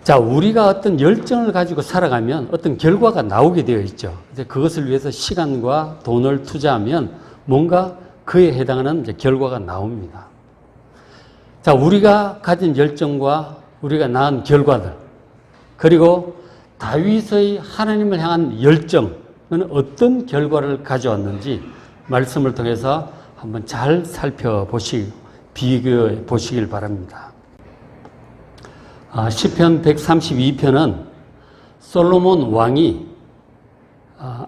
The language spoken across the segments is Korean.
자, 우리가 어떤 열정을 가지고 살아가면 어떤 결과가 나오게 되어 있죠. 이제 그것을 위해서 시간과 돈을 투자하면 뭔가 그에 해당하는 이제 결과가 나옵니다. 자, 우리가 가진 열정과 우리가 낳은 결과들, 그리고 다윗의 하나님을 향한 열정은 어떤 결과를 가져왔는지 말씀을 통해서 한번 잘 살펴보시고 비교해 보시길 바랍니다. 시편 132편은 솔로몬 왕이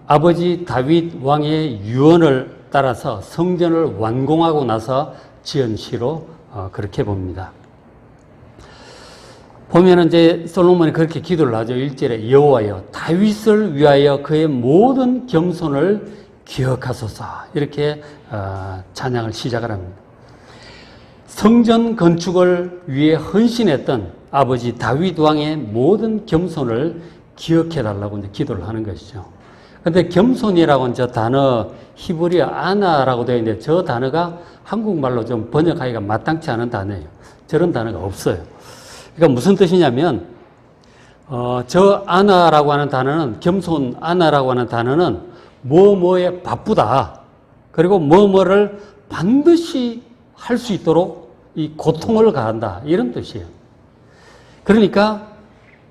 아버지 다윗 왕의 유언을 따라서 성전을 완공하고 나서 지은 시로 그렇게 봅니다. 보면은 이제 솔로몬이 그렇게 기도를 하죠. 1절에 여호와여 다윗을 위하여 그의 모든 겸손을 기억하소서, 이렇게 찬양을 시작을 합니다. 성전 건축을 위해 헌신했던 아버지 다윗 왕의 모든 겸손을 기억해 달라고 이제 기도를 하는 것이죠. 근데 겸손이라고 하는 저 단어 히브리어 아나라고 되어 있는데 저 단어가 한국말로 좀 번역하기가 마땅치 않은 단어예요. 저런 단어가 없어요. 그러니까 무슨 뜻이냐면 저 아나라고 하는 단어는, 겸손 아나라고 하는 단어는 뭐뭐에 바쁘다, 그리고 뭐뭐를 반드시 할 수 있도록 이 고통을 가한다, 이런 뜻이에요. 그러니까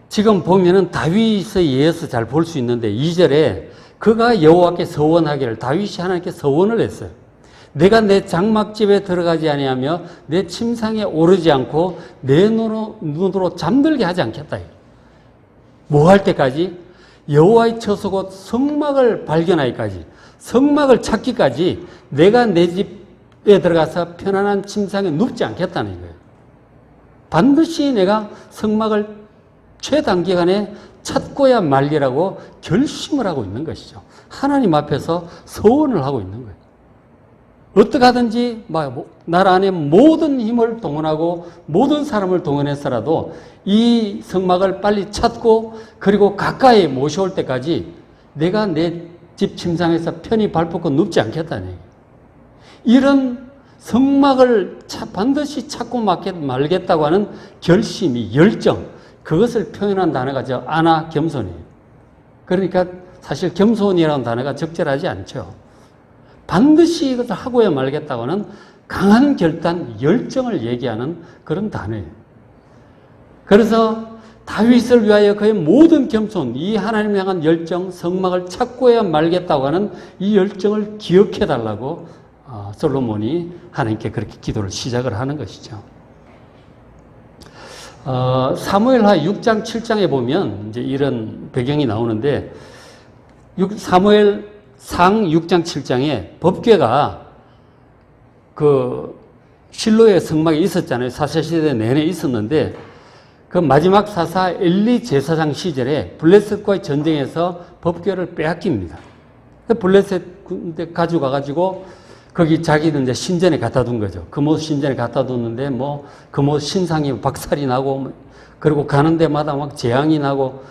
지금 보면은 다윗에 의해서 잘 볼 수 있는데 2절에 그가 여호와께 서원하기를, 다윗이 하나님께 서원을 했어요. 내가 내 장막집에 들어가지 아니하며 내 침상에 오르지 않고 내 눈으로 잠들게 하지 않겠다. 뭐 할 때까지? 여호와의 처소 곧 성막을 발견하기까지, 성막을 찾기까지 내가 내 집에 들어가서 편안한 침상에 눕지 않겠다는 거예요. 반드시 내가 성막을 최단기간에 찾고야 말리라고 결심을 하고 있는 것이죠. 하나님 앞에서 서원을 하고 있는 거예요. 어떻게 하든지 나라 안에 모든 힘을 동원하고 모든 사람을 동원해서라도 이 성막을 빨리 찾고 그리고 가까이 모셔올 때까지 내가 내 집 침상에서 편히 발벗고 눕지 않겠다는 얘기예요. 이런 성막을 반드시 찾고 말겠다고 하는 결심이, 열정, 그것을 표현한 단어가 저 아나, 겸손이에요. 그러니까 사실 겸손이라는 단어가 적절하지 않죠. 반드시 이것을 하고야 말겠다고 하는 강한 결단, 열정을 얘기하는 그런 단어예요. 그래서 다윗을 위하여 그의 모든 겸손, 이 하나님을 향한 열정, 성막을 찾고야 말겠다고 하는 이 열정을 기억해 달라고 솔로몬이 하나님께 그렇게 기도를 시작을 하는 것이죠. 사무엘하 6장, 7장에 보면 이제 이런 배경이 나오는데, 사무엘상 6장, 7장에 법궤가 그 실로의 성막에 있었잖아요. 사사시대 내내 있었는데, 그 마지막 사사 엘리 제사장 시절에 블레셋과의 전쟁에서 법궤를 빼앗깁니다. 블레셋 군대 가져가가지고 거기 자기는 이제 신전에 갖다 둔 거죠. 금옷 신전에 갖다 뒀는데 금옷 신상이 박살이 나고, 그리고 가는 데마다 막 재앙이 나고,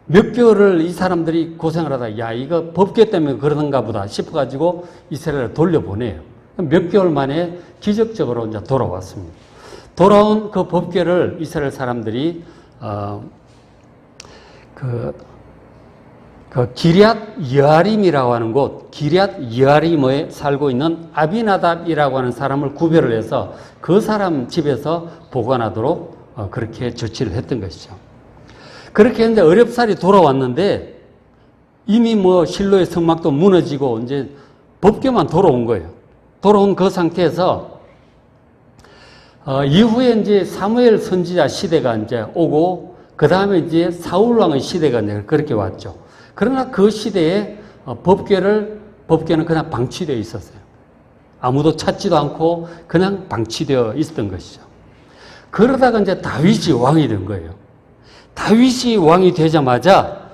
몇 개월을 이 사람들이 고생을 하다가 야, 이거 법궤 때문에 그러는가 보다 싶어가지고 이스라엘을 돌려보내요. 몇 개월 만에 기적적으로 이제 돌아왔습니다. 돌아온 그 법궤를 이스라엘 사람들이 기럇 여아림이라고 하는 곳, 기럇 여아림에 살고 있는 아비나답이라고 하는 사람을 구별을 해서 그 사람 집에서 보관하도록 그렇게 조치를 했던 것이죠. 그렇게 했는데 어렵사리 돌아왔는데 이미 실로의 성막도 무너지고 이제 법궤만 돌아온 거예요. 돌아온 그 상태에서 이후에 이제 사무엘 선지자 시대가 이제 오고, 그 다음에 이제 사울 왕의 시대가 이제 그렇게 왔죠. 그러나 그 시대에 법궤는 그냥 방치되어 있었어요. 아무도 찾지도 않고 그냥 방치되어 있었던 것이죠. 그러다가 이제 다윗이 왕이 된 거예요. 다윗이 왕이 되자마자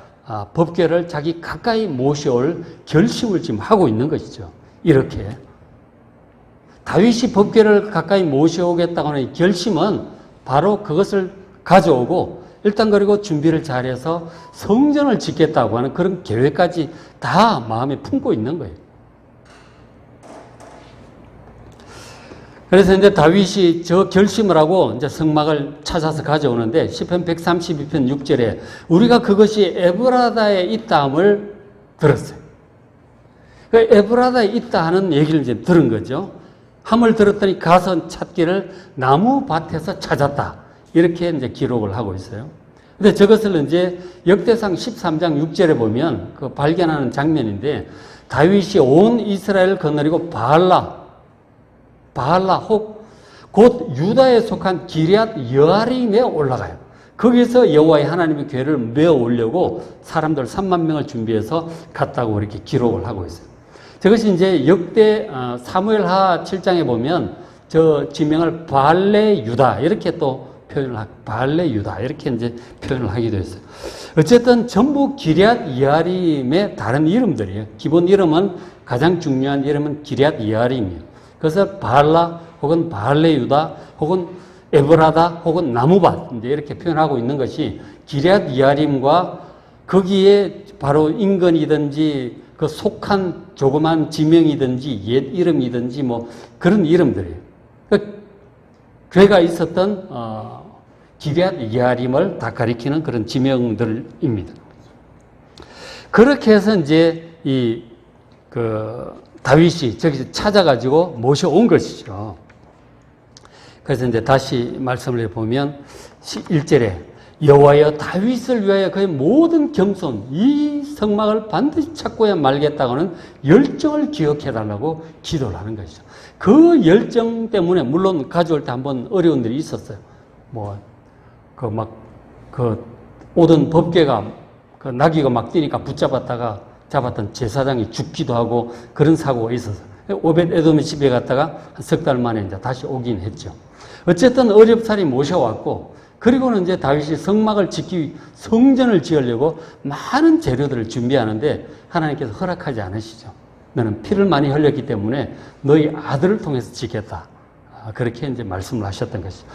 법궤를 자기 가까이 모셔올 결심을 지금 하고 있는 것이죠. 이렇게. 다윗이 법궤를 가까이 모셔오겠다고 하는 결심은 바로 그것을 가져오고, 일단 그리고 준비를 잘해서 성전을 짓겠다고 하는 그런 계획까지 다 마음에 품고 있는 거예요. 그래서 이제 다윗이 저 결심을 하고 이제 성막을 찾아서 가져오는데 시편 132편 6절에 우리가 그것이 에브라다에 있다함을 들었어요. 그 에브라다에 있다 하는 얘기를 이제 들은 거죠. 함을 들었더니 가서 찾기를 나무 밭에서 찾았다. 이렇게 이제 기록을 하고 있어요. 근데 저것을 이제 역대상 13장 6절에 보면 그 발견하는 장면인데 다윗이 온 이스라엘을 거느리고 바알라 곧 유다에 속한 기럇 여아림에 올라가요. 거기서 여호와의 하나님의 교회를 메어 오려고 사람들 3만 명을 준비해서 갔다고 이렇게 기록을 하고 있어요. 저것이 이제 역대 사무엘하 7장에 보면 저 지명을 바알레 유다 이렇게 또 바알레 유다 이렇게 이제 표현을 하기도 했어요. 어쨌든 전부 기럇 여아림의 다른 이름들이에요. 기본 이름은 가장 중요한 이름은 기럇 여아림이에요. 그래서 바알라 혹은 바알레 유다 혹은 에브라다 혹은 나무밭 이제 이렇게 표현하고 있는 것이 기럇 여아림과 거기에 바로 인근이든지 그 속한 조그만 지명이든지 옛 이름이든지 뭐 그런 이름들이에요. 그 교회가 있었던 기럇 여아림을 다 가리키는 그런 지명들입니다. 그렇게 해서 이제 다윗이 저기서 찾아가지고 모셔온 것이죠. 그래서 이제 다시 말씀을 해보면 1절에 여호와여 다윗을 위하여 그의 모든 겸손 이 성막을 반드시 찾고야 말겠다고는 열정을 기억해달라고 기도를 하는 것이죠. 그 열정 때문에 물론 가져올 때 한번 어려운 일이 있었어요. 오던 법궤가 나귀가 막 뛰니까 붙잡았다가 잡았던 제사장이 죽기도 하고 그런 사고가 있었어요. 오벳 에돔의 집에 갔다가 한 석 달 만에 이제 다시 오긴 했죠. 어쨌든 어렵사리 모셔왔고 그리고는 이제 다윗이 성막을 짓기 성전을 지으려고 많은 재료들을 준비하는데 하나님께서 허락하지 않으시죠. 너는 피를 많이 흘렸기 때문에 너희 아들을 통해서 짓겠다. 그렇게 이제 말씀을 하셨던 것이죠.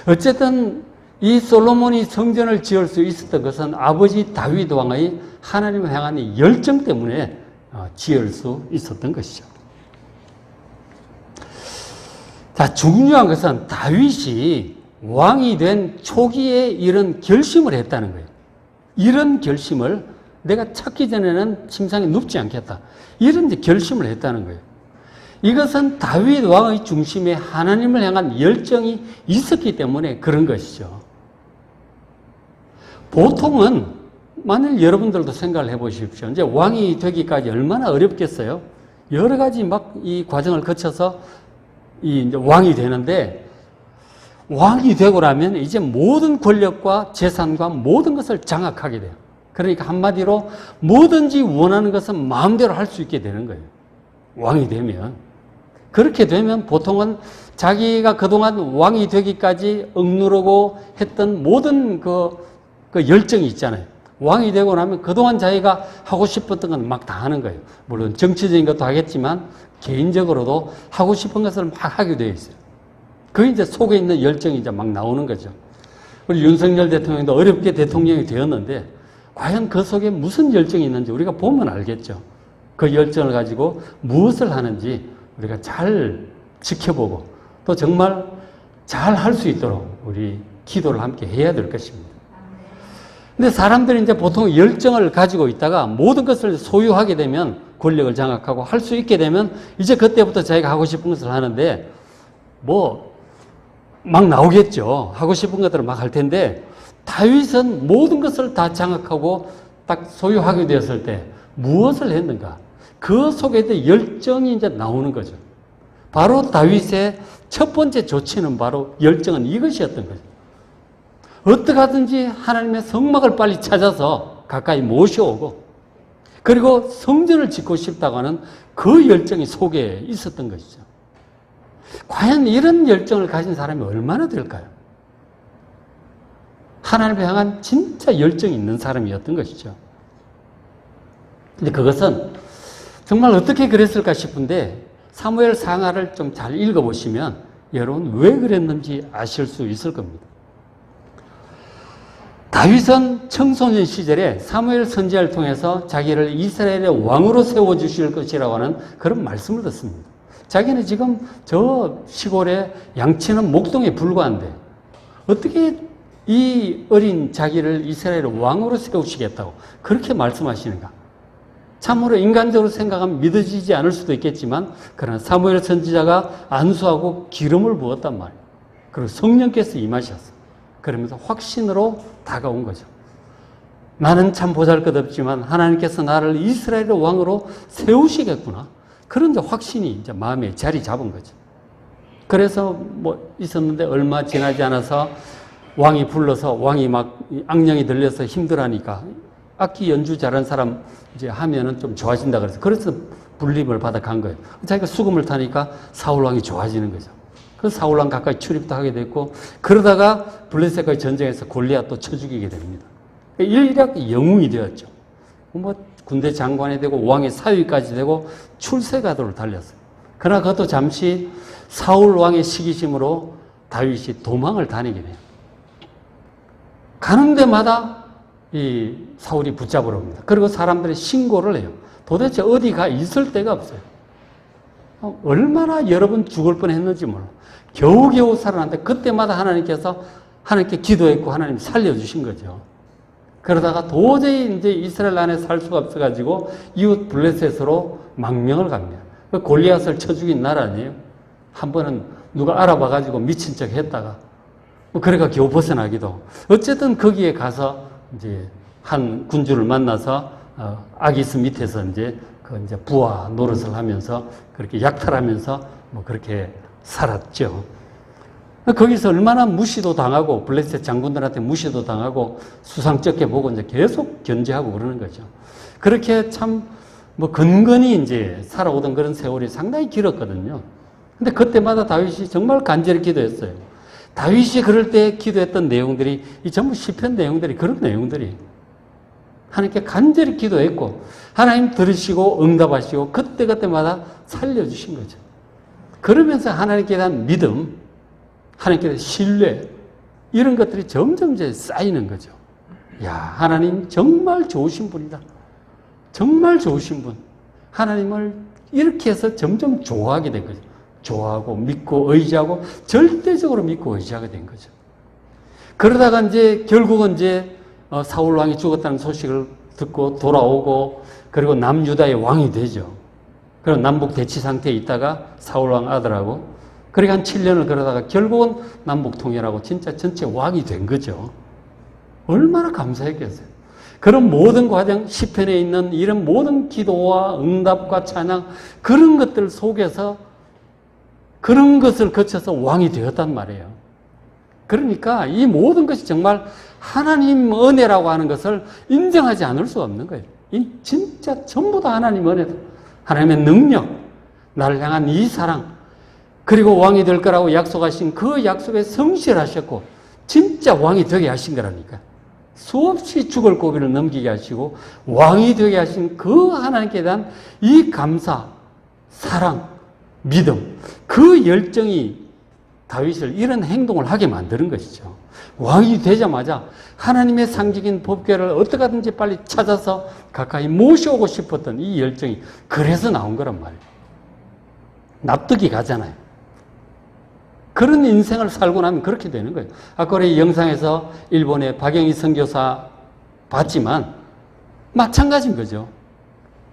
어쨌든 이 솔로몬이 성전을 지을 수 있었던 것은 아버지 다윗 왕의 하나님을 향한 열정 때문에 지을 수 있었던 것이죠. 자, 중요한 것은 다윗이 왕이 된 초기에 이런 결심을 했다는 거예요. 이런 결심을 내가 찾기 전에는 침상에 눕지 않겠다. 이런 결심을 했다는 거예요. 이것은 다윗 왕의 중심에 하나님을 향한 열정이 있었기 때문에 그런 것이죠. 보통은 만일 여러분들도 생각을 해보십시오. 이제 왕이 되기까지 얼마나 어렵겠어요? 여러 가지 막 이 과정을 거쳐서 이제 왕이 되는데 왕이 되고 나면 이제 모든 권력과 재산과 모든 것을 장악하게 돼요. 그러니까 한마디로 뭐든지 원하는 것은 마음대로 할 수 있게 되는 거예요. 왕이 되면. 그렇게 되면 보통은 자기가 그동안 왕이 되기까지 억누르고 했던 모든 그 열정이 있잖아요. 왕이 되고 나면 그동안 자기가 하고 싶었던 건 막 다 하는 거예요. 물론 정치적인 것도 하겠지만 개인적으로도 하고 싶은 것을 막 하게 되어 있어요. 그 이제 속에 있는 열정이 이제 막 나오는 거죠. 우리 윤석열 대통령도 어렵게 대통령이 되었는데 과연 그 속에 무슨 열정이 있는지 우리가 보면 알겠죠. 그 열정을 가지고 무엇을 하는지 우리가 잘 지켜보고 또 정말 잘 할 수 있도록 우리 기도를 함께 해야 될 것입니다. 근데 사람들이 이제 보통 열정을 가지고 있다가 모든 것을 소유하게 되면 권력을 장악하고 할 수 있게 되면 이제 그때부터 자기가 하고 싶은 것을 하는데 막 나오겠죠. 하고 싶은 것들을 막 할 텐데 다윗은 모든 것을 다 장악하고 딱 소유하게 되었을 때 무엇을 했는가? 그 속에 열정이 이제 나오는 거죠. 바로 다윗의 첫 번째 조치는 바로 열정은 이것이었던 거죠. 어떻게 하든지 하나님의 성막을 빨리 찾아서 가까이 모셔오고 그리고 성전을 짓고 싶다고 하는 그 열정이 속에 있었던 것이죠. 과연 이런 열정을 가진 사람이 얼마나 될까요? 하나님을 향한 진짜 열정이 있는 사람이었던 것이죠. 근데 그것은 정말 어떻게 그랬을까 싶은데 사무엘 상하를 좀 잘 읽어보시면 여러분 왜 그랬는지 아실 수 있을 겁니다. 다윗은 청소년 시절에 사무엘 선지자를 통해서 자기를 이스라엘의 왕으로 세워주실 것이라고 하는 그런 말씀을 듣습니다. 자기는 지금 저 시골에 양치는 목동에 불과한데 어떻게 이 어린 자기를 이스라엘의 왕으로 세우시겠다고 그렇게 말씀하시는가? 참으로 인간적으로 생각하면 믿어지지 않을 수도 있겠지만 그러나 사무엘 선지자가 안수하고 기름을 부었단 말이에요. 그리고 성령께서 임하셨어. 그러면서 확신으로 다가온 거죠. 나는 참 보잘것없지만 하나님께서 나를 이스라엘의 왕으로 세우시겠구나. 그런 이제 확신이 이제 마음에 자리 잡은 거죠. 그래서 뭐 있었는데 얼마 지나지 않아서 왕이 불러서 왕이 막 악령이 들려서 힘들어하니까 악기 연주 잘하는 사람 이제 하면은 좀 좋아진다 그래서 불림을 받아 간 거예요. 자기가 수금을 타니까 사울 왕이 좋아지는 거죠. 그래서 사울 왕 가까이 출입도 하게 됐고 그러다가 블레셋과의 전쟁에서 골리앗도 쳐 죽이게 됩니다. 일약 영웅이 되었죠. 뭐 군대 장관이 되고 왕의 사위까지 되고 출세가도를 달렸어요. 그러나 그것도 잠시 사울 왕의 시기심으로 다윗이 도망을 다니게 돼요. 가는 데마다 이 사울이 붙잡으러 옵니다. 그리고 사람들이 신고를 해요. 도대체 어디가 있을 데가 없어요. 얼마나 여러 번 죽을 뻔했는지 몰라. 겨우겨우 살아났는데 그때마다 하나님께 기도했고 하나님 살려주신 거죠. 그러다가 도저히 이제 이스라엘 안에 살 수가 없어가지고 이웃 블레셋으로 망명을 갑니다. 골리앗을 쳐 죽인 나라 아니에요. 한 번은 누가 알아봐가지고 미친 척 했다가 그래가 겨우 벗어나기도. 어쨌든 거기에 가서 이제 한 군주를 만나서 아기스 밑에서 이제 부하 노릇을 하면서 그렇게 약탈하면서 뭐 그렇게 살았죠. 거기서 얼마나 무시도 당하고 블레셋 장군들한테 무시도 당하고 수상쩍게 보고 이제 계속 견제하고 그러는 거죠. 그렇게 참 뭐 근근히 이제 살아오던 그런 세월이 상당히 길었거든요. 근데 그때마다 다윗이 정말 간절히 기도했어요. 다윗이 그럴 때 기도했던 내용들이 이 전부 시편 내용들이 그런 내용들이 하나님께 간절히 기도했고 하나님 들으시고 응답하시고 그때마다 살려주신 거죠. 그러면서 하나님께 대한 믿음, 하나님께 대한 신뢰 이런 것들이 점점 이제 쌓이는 거죠. 야, 하나님 정말 좋으신 분이다. 정말 좋으신 분. 하나님을 이렇게 해서 점점 좋아하게 된 거죠. 좋아하고 믿고 의지하고 절대적으로 믿고 의지하게 된 거죠. 그러다가 이제 결국은 이제 사울 왕이 죽었다는 소식을 듣고 돌아오고 그리고 남유다의 왕이 되죠. 그리고 남북 대치 상태에 있다가 사울 왕 아들하고 그렇게 한 7년을 그러다가 결국은 남북 통일하고 진짜 전체 왕이 된 거죠. 얼마나 감사했겠어요. 그런 모든 과정, 시편에 있는 이런 모든 기도와 응답과 찬양 그런 것들 속에서 그런 것을 거쳐서 왕이 되었단 말이에요. 그러니까 이 모든 것이 정말 하나님 은혜라고 하는 것을 인정하지 않을 수 없는 거예요. 이 진짜 전부 다 하나님 은혜다. 하나님의 능력, 나를 향한 이 사랑, 그리고 왕이 될 거라고 약속하신 그 약속에 성실하셨고 진짜 왕이 되게 하신 거라니까. 수없이 죽을 고비를 넘기게 하시고 왕이 되게 하신 그 하나님께 대한 이 감사, 사랑, 믿음, 그 열정이 다윗을 이런 행동을 하게 만드는 것이죠. 왕이 되자마자 하나님의 상징인 법궤를 어떻게 하든지 빨리 찾아서 가까이 모셔오고 싶었던 이 열정이 그래서 나온 거란 말이에요. 납득이 가잖아요. 그런 인생을 살고 나면 그렇게 되는 거예요. 아까 우리 영상에서 일본의 박영희 선교사 봤지만 마찬가지인 거죠.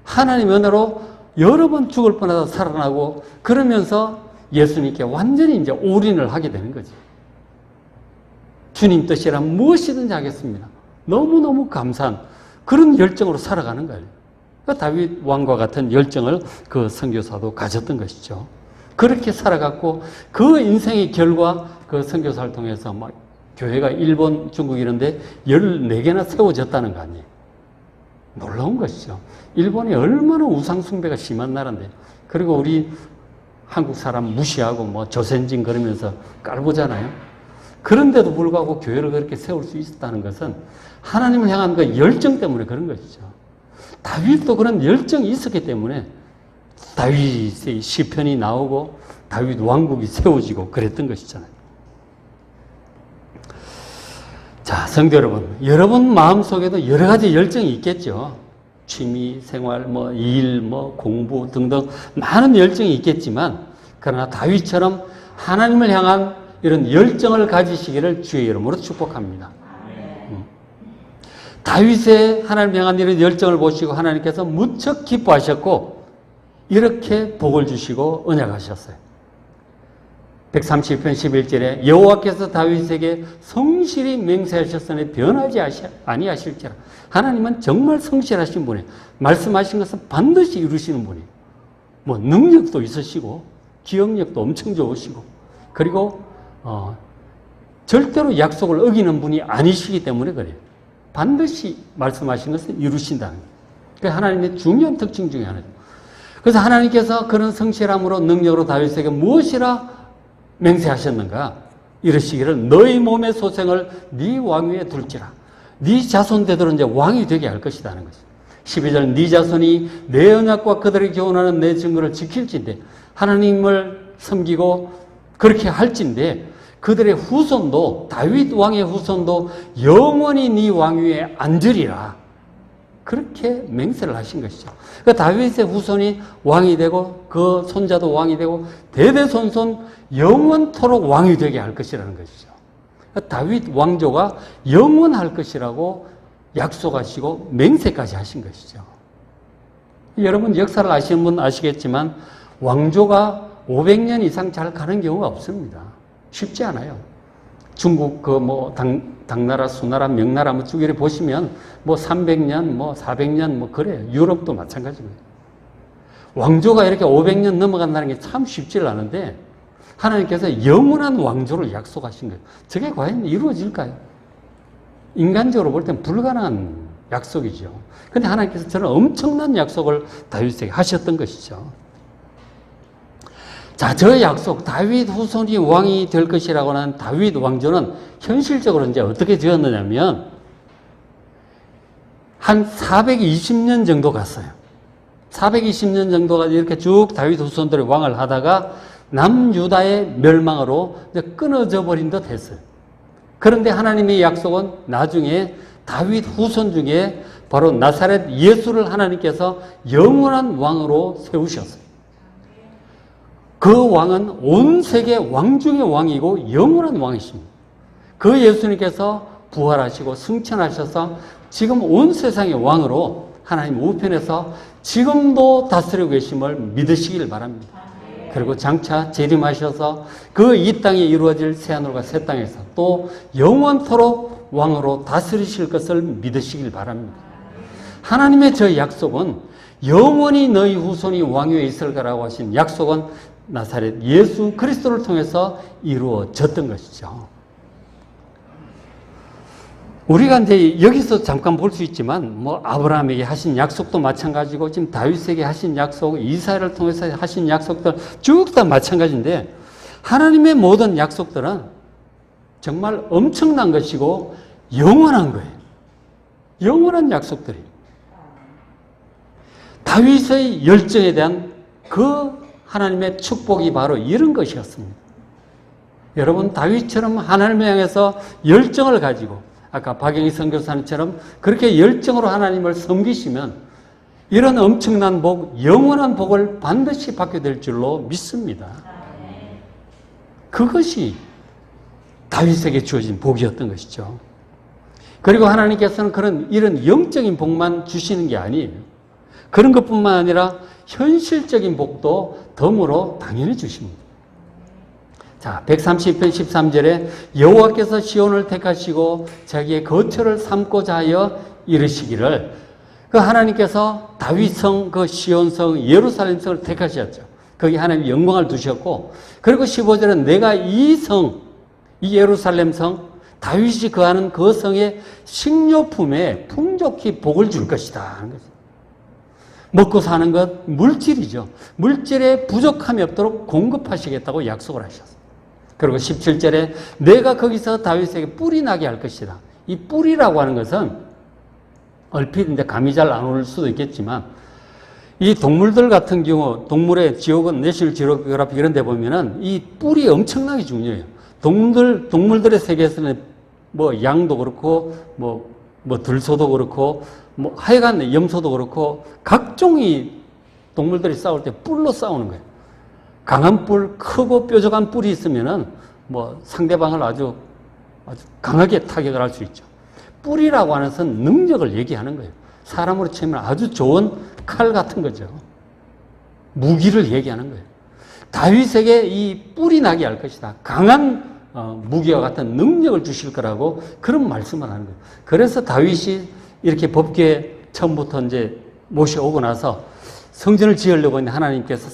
하나님 은혜로 여러 번 죽을 뻔하다 살아나고 그러면서 예수님께 완전히 이제 올인을 하게 되는 거죠. 주님 뜻이란 무엇이든지 하겠습니다. 너무너무 감사한 그런 열정으로 살아가는 거예요. 그러니까 다윗 왕과 같은 열정을 그 선교사도 가졌던 것이죠. 그렇게 살아갔고 그 인생의 결과 그 선교사를 통해서 막 교회가 일본, 중국 이런데 14개나 세워졌다는 거 아니에요. 놀라운 것이죠. 일본이 얼마나 우상숭배가 심한 나라인데 그리고 우리 한국 사람 무시하고 뭐 조센진 그러면서 깔보잖아요. 그런데도 불구하고 교회를 그렇게 세울 수 있었다는 것은 하나님을 향한 그 열정 때문에 그런 것이죠. 다윗도 그런 열정이 있었기 때문에 다윗의 시편이 나오고 다윗 왕국이 세워지고 그랬던 것이잖아요. 자, 성도 여러분, 여러분 마음속에도 여러 가지 열정이 있겠죠. 취미 생활, 뭐 일, 뭐 공부 등등 많은 열정이 있겠지만 그러나 다윗처럼 하나님을 향한 이런 열정을 가지시기를 주의 이름으로 축복합니다. 다윗의 하나님을 향한 이런 열정을 보시고 하나님께서 무척 기뻐하셨고 이렇게 복을 주시고 언약하셨어요. 132편 11절에 여호와께서 다윗에게 성실히 맹세하셨으니 변하지 아니하실지라. 하나님은 정말 성실하신 분이에요. 말씀하신 것은 반드시 이루시는 분이에요. 뭐 능력도 있으시고 기억력도 엄청 좋으시고 그리고 절대로 약속을 어기는 분이 아니시기 때문에 그래요. 반드시 말씀하신 것은 이루신다는 거예요. 그게 하나님의 중요한 특징 중에 하나죠. 그래서 하나님께서 그런 성실함으로 능력으로 다윗에게 무엇이라 맹세하셨는가? 이러시기를 너희 몸의 소생을 네 왕위에 둘지라. 네 자손대대로 이제 왕이 되게 할 것이라는 것이죠. 12절 네 자손이 내 언약과 그들이 교훈하는 내 증거를 지킬진대. 하나님을 섬기고 그렇게 할진대 그들의 후손도 다윗 왕의 후손도 영원히 네 왕위에 앉으리라. 그렇게 맹세를 하신 것이죠. 그러니까 다윗의 후손이 왕이 되고 그 손자도 왕이 되고 대대손손 영원토록 왕이 되게 할 것이라는 것이죠. 그러니까 다윗 왕조가 영원할 것이라고 약속하시고 맹세까지 하신 것이죠. 여러분 역사를 아시는 분 아시겠지만 왕조가 500년 이상 잘 가는 경우가 없습니다. 쉽지 않아요. 중국 당나라, 수나라, 명나라 쭉 이렇게 보시면 300년, 400년 그래요. 유럽도 마찬가지입니다. 왕조가 이렇게 500년 넘어간다는 게 참 쉽지를 않은데 하나님께서 영원한 왕조를 약속하신 거예요. 저게 과연 이루어질까요? 인간적으로 볼 땐 불가능한 약속이죠. 그런데 하나님께서 저는 엄청난 약속을 다윗에게 하셨던 것이죠. 자, 저 약속, 다윗 후손이 왕이 될 것이라고 하는 다윗 왕조는 현실적으로 이제 어떻게 되었느냐면 한 420년 정도 갔어요. 420년 정도가 이렇게 쭉 다윗 후손들이 왕을 하다가 남유다의 멸망으로 이제 끊어져 버린 듯 했어요. 그런데 하나님의 약속은 나중에 다윗 후손 중에 바로 나사렛 예수를 하나님께서 영원한 왕으로 세우셨어요. 그 왕은 온 세계 왕 중의 왕이고 영원한 왕이십니다. 그 예수님께서 부활하시고 승천하셔서 지금 온 세상의 왕으로 하나님 우편에서 지금도 다스리고 계심을 믿으시길 바랍니다. 그리고 장차 재림하셔서 그 이 땅에 이루어질 새하늘과 새 땅에서 또 영원토록 왕으로 다스리실 것을 믿으시길 바랍니다. 하나님의 저 약속은 영원히 너희 후손이 왕위에 있을 거라고 하신 약속은 나사렛 예수 그리스도를 통해서 이루어졌던 것이죠. 우리가 이제 여기서 잠깐 볼 수 있지만 아브라함에게 하신 약속도 마찬가지고 지금 다윗에게 하신 약속, 이사야를 통해서 하신 약속들 쭉 다 마찬가지인데 하나님의 모든 약속들은 정말 엄청난 것이고 영원한 거예요. 영원한 약속들이. 다윗의 열정에 대한 그 하나님의 축복이 바로 이런 것이었습니다. 여러분 다윗처럼 하나님을 향해서 열정을 가지고 아까 박영희 선교사님처럼 그렇게 열정으로 하나님을 섬기시면 이런 엄청난 복, 영원한 복을 반드시 받게 될 줄로 믿습니다. 그것이 다윗에게 주어진 복이었던 것이죠. 그리고 하나님께서는 이런 영적인 복만 주시는 게 아니에요. 그런 것뿐만 아니라 현실적인 복도 덤으로 당연히 주십니다. 자, 130편 13절에 여호와께서 시온을 택하시고 자기의 거처를 삼고자 하여 이르시기를 그 하나님께서 다윗성, 그 시온성, 예루살렘성을 택하셨죠. 거기 하나님 영광을 두셨고 그리고 15절은 내가 이 성, 이 예루살렘성, 다윗이 거하는 그 성의 식료품에 풍족히 복을 줄 것이다 하는 거죠. 먹고 사는 것, 물질이죠. 물질에 부족함이 없도록 공급하시겠다고 약속을 하셨어요. 그리고 17절에 내가 거기서 다윗에게 뿔이 나게 할 것이다. 이 뿔이라고 하는 것은 얼핏 이제 감이 잘 안 올 수도 있겠지만 이 동물들 같은 경우 동물의 지옥은 내셔널 지오그래픽 이런 데 보면은 이 뿔이 엄청나게 중요해요. 동물들의 세계에서는 양도 그렇고 뭐 들소도 그렇고 뭐 하여간 염소도 그렇고 각종의 동물들이 싸울 때 뿔로 싸우는 거예요. 강한 뿔, 크고 뾰족한 뿔이 있으면은 뭐 상대방을 아주 강하게 타격을 할 수 있죠. 뿔이라고 하는 것은 능력을 얘기하는 거예요. 사람으로 치면 아주 좋은 칼 같은 거죠. 무기를 얘기하는 거예요. 다윗에게 이 뿔이 나게 할 것이다. 강한 무기와 같은 능력을 주실 거라고 그런 말씀을 하는 거예요. 그래서 다윗이 이렇게 법궤 처음부터 이제 모셔오고 나서 성전을 지으려고 했는데 하나님께서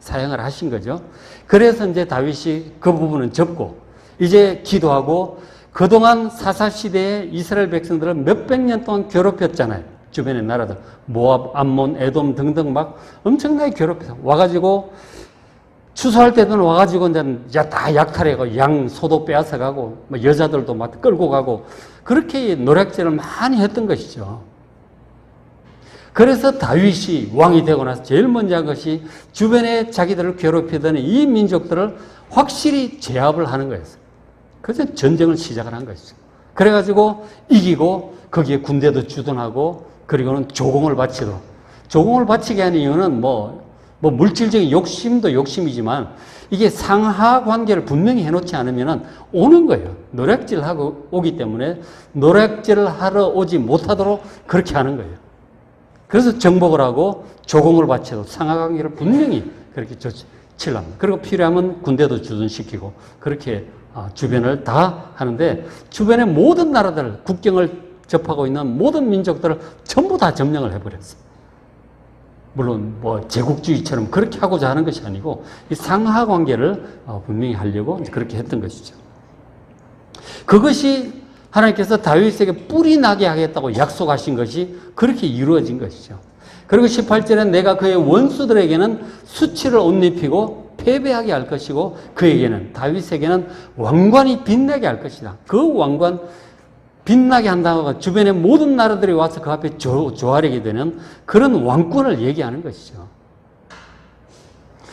사용을 하신 거죠. 그래서 이제 다윗이 그 부분은 접고 이제 기도하고 그동안 사사시대에 이스라엘 백성들을 몇백 년 동안 괴롭혔잖아요. 주변의 나라들. 모압, 암몬, 에돔 등등 막 엄청나게 괴롭혀서 와가지고 추수할 때는 와가지고 이제 다 약탈해가고 양, 소도 빼앗아가고 뭐 여자들도 막 끌고 가고 그렇게 노략질을 많이 했던 것이죠. 그래서 다윗이 왕이 되고 나서 제일 먼저 한 것이 주변에 자기들을 괴롭히던 이 민족들을 확실히 제압을 하는 거였어요. 그래서 전쟁을 시작을 한 것이죠. 그래가지고 이기고 거기에 군대도 주둔하고 그리고는 조공을 바치도록. 조공을 바치게 하는 이유는 뭐 물질적인 욕심도 욕심이지만 이게 상하 관계를 분명히 해놓지 않으면 오는 거예요. 노략질을 하고 오기 때문에 노략질을 하러 오지 못하도록 그렇게 하는 거예요. 그래서 정복을 하고 조공을 바치도록 상하 관계를 분명히 그렇게 조치랍니다. 그리고 필요하면 군대도 주둔시키고 그렇게 주변을 다 하는데 주변의 모든 나라들, 국경을 접하고 있는 모든 민족들을 전부 다 점령을 해버렸어요. 물론 뭐 제국주의처럼 그렇게 하고자 하는 것이 아니고 이 상하 관계를 분명히 하려고 그렇게 했던 것이죠. 그것이 하나님께서 다윗에게 뿔이 나게 하겠다고 약속하신 것이 그렇게 이루어진 것이죠. 그리고 18절에 내가 그의 원수들에게는 수치를 옷 입히고 패배하게 할 것이고 그에게는 다윗에게는 왕관이 빛나게 할 것이다. 그 왕관 빛나게 한다고 주변의 모든 나라들이 와서 그 앞에 조아리게 되는 그런 왕권을 얘기하는 것이죠.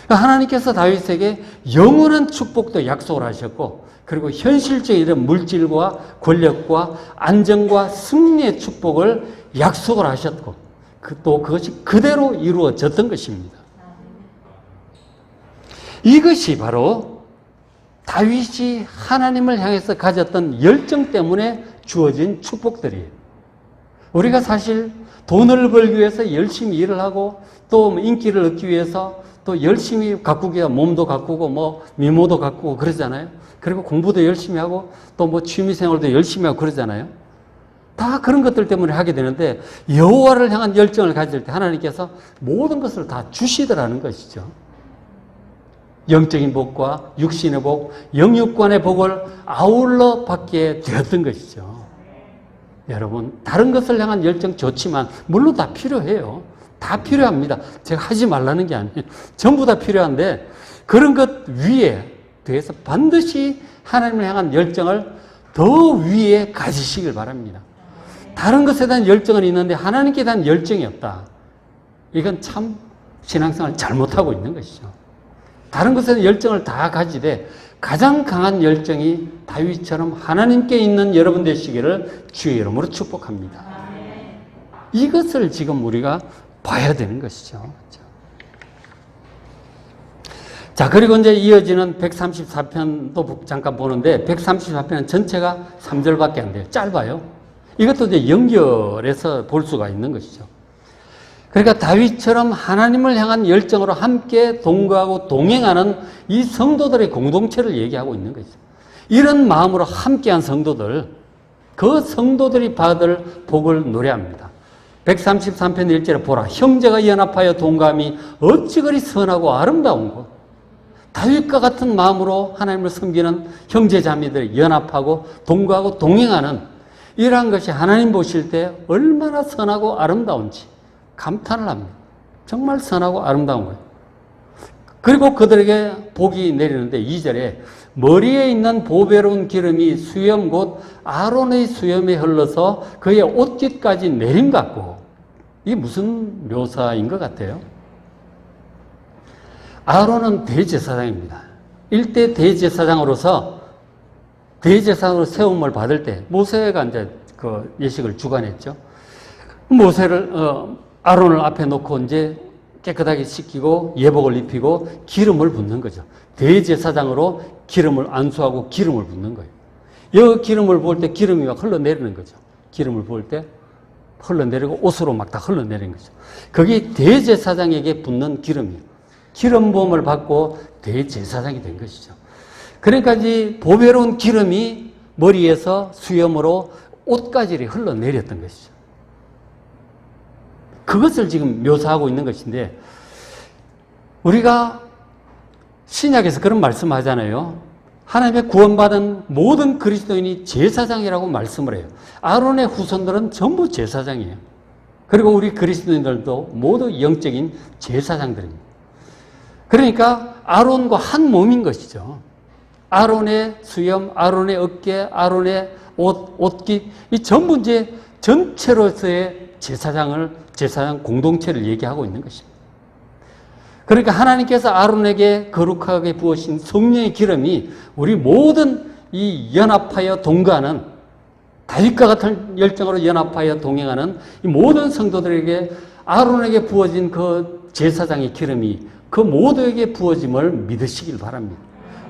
하나님께서 다윗에게 영원한 축복도 약속을 하셨고 그리고 현실적인 이런 물질과 권력과 안정과 승리의 축복을 약속을 하셨고 또 그것이 그대로 이루어졌던 것입니다. 이것이 바로 다윗이 하나님을 향해서 가졌던 열정 때문에 주어진 축복들이에요. 우리가 사실 돈을 벌기 위해서 열심히 일을 하고 또 인기를 얻기 위해서 또 열심히 가꾸기 위해 몸도 가꾸고 뭐 미모도 가꾸고 그러잖아요. 그리고 공부도 열심히 하고 또 뭐 취미생활도 열심히 하고 그러잖아요. 다 그런 것들 때문에 하게 되는데 여호와를 향한 열정을 가질 때 하나님께서 모든 것을 다 주시더라는 것이죠. 영적인 복과 육신의 복, 영육관의 복을 아울러 받게 되었던 것이죠. 여러분, 다른 것을 향한 열정 좋지만 물론 다 필요해요. 다 필요합니다. 제가 하지 말라는 게 아니에요. 전부 다 필요한데 그런 것 위에 대해서 반드시 하나님을 향한 열정을 더 위에 가지시길 바랍니다. 다른 것에 대한 열정은 있는데 하나님께 대한 열정이 없다. 이건 참 신앙생활을 잘못하고 있는 것이죠. 다른 것에 대한 열정을 다 가지되 가장 강한 열정이 다윗처럼 하나님께 있는 여러분 되시기를 주의 이름으로 축복합니다. 이것을 지금 우리가 봐야 되는 것이죠. 자, 그리고 이제 이어지는 134편도 잠깐 보는데 134편은 전체가 3절밖에 안 돼요. 짧아요. 이것도 이제 연결해서 볼 수가 있는 것이죠. 그러니까 다윗처럼 하나님을 향한 열정으로 함께 동거하고 동행하는 이 성도들의 공동체를 얘기하고 있는 것이죠. 이런 마음으로 함께한 성도들, 그 성도들이 받을 복을 노래합니다. 133편 1절에 보라, 형제가 연합하여 동감이 어찌 그리 선하고 아름다운 것. 다윗과 같은 마음으로 하나님을 섬기는 형제 자매들이 연합하고 동거하고 동행하는 이러한 것이 하나님 보실 때 얼마나 선하고 아름다운지 감탄을 합니다. 정말 선하고 아름다운 거예요. 그리고 그들에게 복이 내리는데 2절에 머리에 있는 보배로운 기름이 수염 곧 아론의 수염에 흘러서 그의 옷깃까지 내린 것 같고, 이게 무슨 묘사인 것 같아요? 아론은 대제사장입니다. 일대 대제사장으로서 대제사장으로 세움을 받을 때 모세가 이제 그 예식을 주관했죠. 모세를 아론을 앞에 놓고 이제 깨끗하게 씻기고 예복을 입히고 기름을 붓는 거죠. 대제사장으로 기름을 안수하고 기름을 붓는 거예요. 이 기름을 부을 때 기름이 막 흘러내리는 거죠. 기름을 부을 때 흘러내리고 옷으로 막 다 흘러내리는 거죠. 그게 대제사장에게 붓는 기름이에요. 기름 부음을 받고 대제사장이 된 것이죠. 그러니까 이 보배로운 기름이 머리에서 수염으로 옷까지 흘러내렸던 것이죠. 그것을 지금 묘사하고 있는 것인데, 우리가 신약에서 그런 말씀 하잖아요. 하나님의 구원받은 모든 그리스도인이 제사장이라고 말씀을 해요. 아론의 후손들은 전부 제사장이에요. 그리고 우리 그리스도인들도 모두 영적인 제사장들입니다. 그러니까 아론과 한 몸인 것이죠. 아론의 수염, 아론의 어깨, 아론의 옷깃, 이 전부 이제 전체로서의 제사장 공동체를 얘기하고 있는 것입니다. 그러니까 하나님께서 아론에게 거룩하게 부으신 성령의 기름이 우리 모든 이 연합하여 동거하는, 다윗과 같은 열정으로 연합하여 동행하는 이 모든 성도들에게 아론에게 부어진 그 제사장의 기름이 그 모두에게 부어짐을 믿으시길 바랍니다.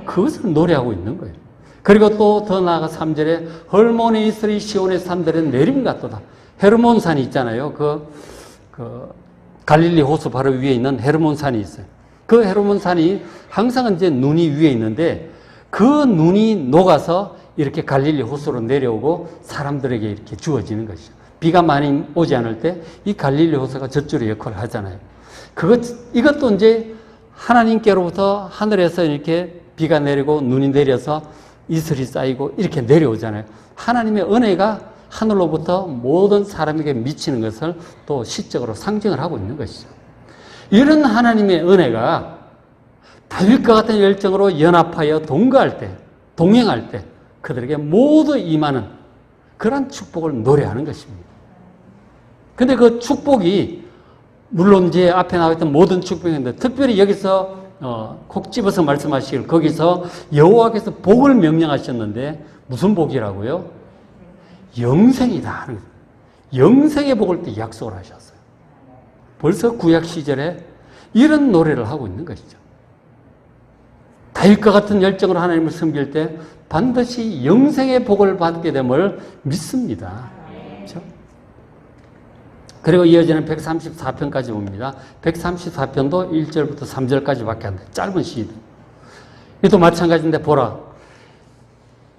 그것을 노래하고 있는 거예요. 그리고 또 더 나아가 3절에 헐몬이 이스라엘 시온의 산들에 내림 같도다. 헤르몬산이 있잖아요. 그 갈릴리 호수 바로 위에 있는 헤르몬산이 있어요. 그 헤르몬산이 항상 이제 눈이 위에 있는데 그 눈이 녹아서 이렇게 갈릴리 호수로 내려오고 사람들에게 이렇게 주어지는 것이죠. 비가 많이 오지 않을 때 이 갈릴리 호수가 젖줄의 역할을 하잖아요. 이것도 이제 하나님께로부터 하늘에서 이렇게 비가 내리고 눈이 내려서 이슬이 쌓이고 이렇게 내려오잖아요. 하나님의 은혜가 하늘로부터 모든 사람에게 미치는 것을 또 시적으로 상징을 하고 있는 것이죠. 이런 하나님의 은혜가 다윗과 같은 열정으로 연합하여 동거할 때, 동행할 때 그들에게 모두 임하는 그런 축복을 노래하는 것입니다. 근데 그 축복이 물론 이제 앞에 나와있던 모든 축복인데 특별히 여기서 콕 집어서 말씀하시길, 거기서 여호와께서 복을 명령하셨는데 무슨 복이라고요? 영생이다. 영생의 복을 또 약속을 하셨어요. 벌써 구약 시절에 이런 노래를 하고 있는 것이죠. 다윗과 같은 열정으로 하나님을 섬길 때 반드시 영생의 복을 받게 됨을 믿습니다. 그렇죠? 그리고 이어지는 134편까지 봅니다. 134편도 1절부터 3절까지밖에 안 돼요. 짧은 시입니다. 이것도 마찬가지인데 보라.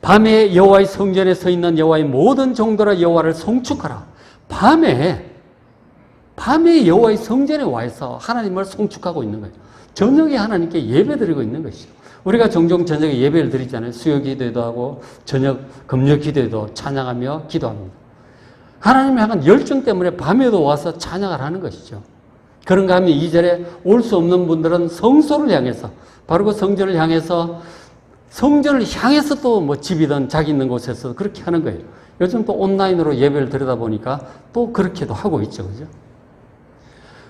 밤에 여호와의 성전에 서 있는 여호와의 모든 종들아 여호와를 송축하라. 밤에 여호와의 성전에 와 있어 하나님을 송축하고 있는 거예요. 저녁에 하나님께 예배드리고 있는 것이죠. 우리가 종종 저녁에 예배를 드리잖아요. 수요 기도회도 하고 저녁 금요 기도회도 찬양하며 기도합니다. 하나님을 향한 열정 때문에 밤에도 와서 찬양을 하는 것이죠. 그런가 하면 2절에 올 수 없는 분들은 성소를 향해서, 바로 그 성전을 향해서 또 뭐 집이든 자기 있는 곳에서 그렇게 하는 거예요. 요즘 또 온라인으로 예배를 드리다 보니까 또 그렇게도 하고 있죠. 그죠?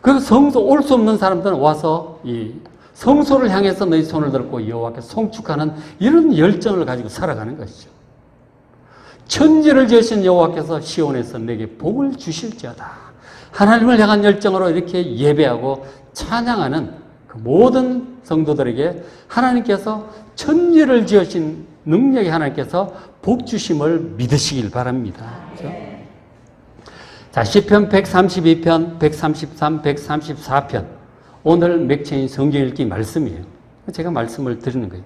그래서 성소 올 수 없는 사람들은 와서 이 성소를 향해서 너희 손을 들고 여호와께 송축하는 이런 열정을 가지고 살아가는 것이죠. 천지를 지으신 여호와께서 시온에서 내게 복을 주실지어다. 하나님을 향한 열정으로 이렇게 예배하고 찬양하는 그 모든 성도들에게 하나님께서 천지를 지으신 능력의 하나님께서 복 주심을 믿으시길 바랍니다. 그렇죠? 자, 시편 132편, 133, 134편. 오늘 맥체인 성경 읽기 말씀이에요. 제가 말씀을 드리는 거예요.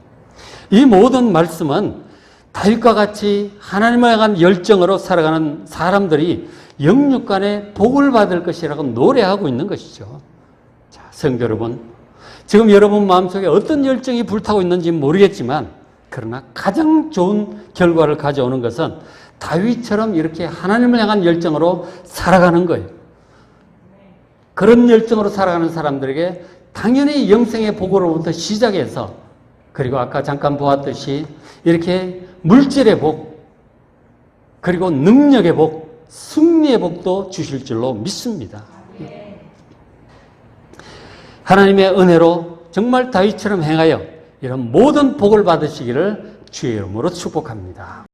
이 모든 말씀은 다윗과 같이 하나님을 향한 열정으로 살아가는 사람들이 영육간에 복을 받을 것이라고 노래하고 있는 것이죠. 자, 성도 여러분, 지금 여러분 마음속에 어떤 열정이 불타고 있는지 모르겠지만 그러나 가장 좋은 결과를 가져오는 것은 다윗처럼 이렇게 하나님을 향한 열정으로 살아가는 거예요. 그런 열정으로 살아가는 사람들에게 당연히 영생의 복으로부터 시작해서, 그리고 아까 잠깐 보았듯이 이렇게 물질의 복, 그리고 능력의 복, 승리의 복도 주실 줄로 믿습니다. 하나님의 은혜로 정말 다윗처럼 행하여 이런 모든 복을 받으시기를 주의 이름으로 축복합니다.